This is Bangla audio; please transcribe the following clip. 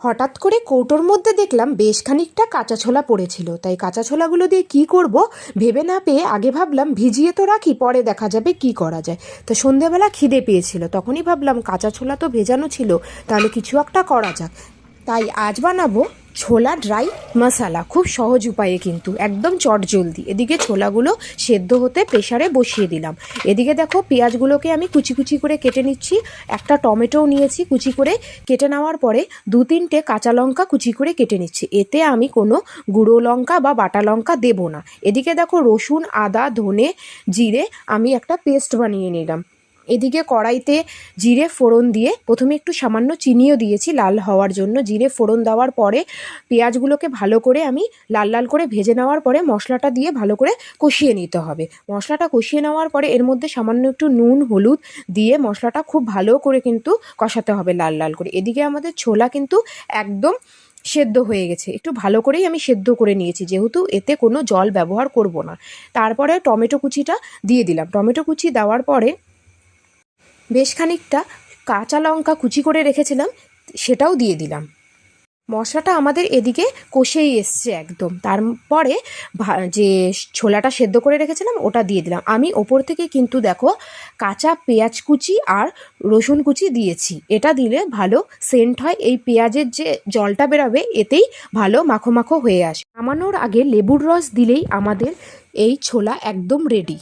হঠাৎ করে কৌটোর মধ্যে দেখলাম বেশ খানিকটা কাঁচা ছোলা পড়েছিল, তাই কাঁচা ছোলাগুলো দিয়ে কি করব ভেবে না পেয়ে আগে ভাবলাম ভিজিয়ে তো রাখি, পরে দেখা যাবে কি করা যায়। তো সন্ধেবেলা খিদে পেয়েছিল, তখনই ভাবলাম কাঁচা ছোলা তো ভেজানো ছিল, তাহলে কিছু একটা করা যাক। তাই আজ বানাবো ছোলা ড্রাই মশালা, খুব সহজ উপায়ে কিন্তু একদম চটজলদি। এদিকে ছোলাগুলো সেদ্ধ হতে প্রেসারে বসিয়ে দিলাম। এদিকে দেখো পেঁয়াজগুলোকে আমি কুচি কুচি করে কেটে নিচ্ছি, একটা টমেটোও নিয়েছি কুচি করে কেটে নেওয়ার পরে 2-3টে কাঁচা লঙ্কা কুচি করে কেটে নিচ্ছি। এতে আমি কোনো গুঁড়ো লঙ্কা বা বাটা লঙ্কা দেব না। এদিকে দেখো রসুন, আদা, ধনে, জিরে আমি একটা পেস্ট বানিয়ে নিলাম। এদিকে কড়াইতে জিরে ফোড়ন দিয়ে প্রথমে একটু সামান্য চিনিও দিয়েছি লাল হওয়ার জন্য। জিরে ফোড়ন দেওয়ার পরে পেঁয়াজগুলোকে ভালো করে আমি লাল লাল করে ভেজে নেওয়ার পরে মশলাটা দিয়ে ভালো করে কষিয়ে নিতে হবে। মশলাটা কষিয়ে নেওয়ার পরে এর মধ্যে সামান্য একটু নুন, হলুদ দিয়ে মশলাটা খুব ভালো করে কিন্তু কষাতে হবে লাল লাল করে। এদিকে আমাদের ছোলা কিন্তু একদম সেদ্ধ হয়ে গেছে, একটু ভালো করেই আমি সেদ্ধ করে নিয়েছি, যেহেতু এতে কোনো জল ব্যবহার করব না। তারপরে টমেটো কুচিটা দিয়ে দিলাম। টমেটো কুচি দেওয়ার পরে বেশ খানিকটা কাঁচা লঙ্কা কুচি করে রেখেছিলাম, সেটাও দিয়ে দিলাম। মশলাটা আমাদের এদিকে কষেই এসছে একদম। তারপরে যে ছোলাটা সেদ্ধ করে রেখেছিলাম ওটা দিয়ে দিলাম। আমি ওপর থেকে কিন্তু দেখো কাঁচা পেঁয়াজ কুচি আর রসুন কুচি দিয়েছি, এটা দিলে ভালো সেন্ট হয়। এই পেঁয়াজের যে জলটা বেরোবে এতেই ভালো মাখো মাখো হয়ে আসে। নামানোর আগে লেবুর রস দিলেই আমাদের এই ছোলা একদম রেডি।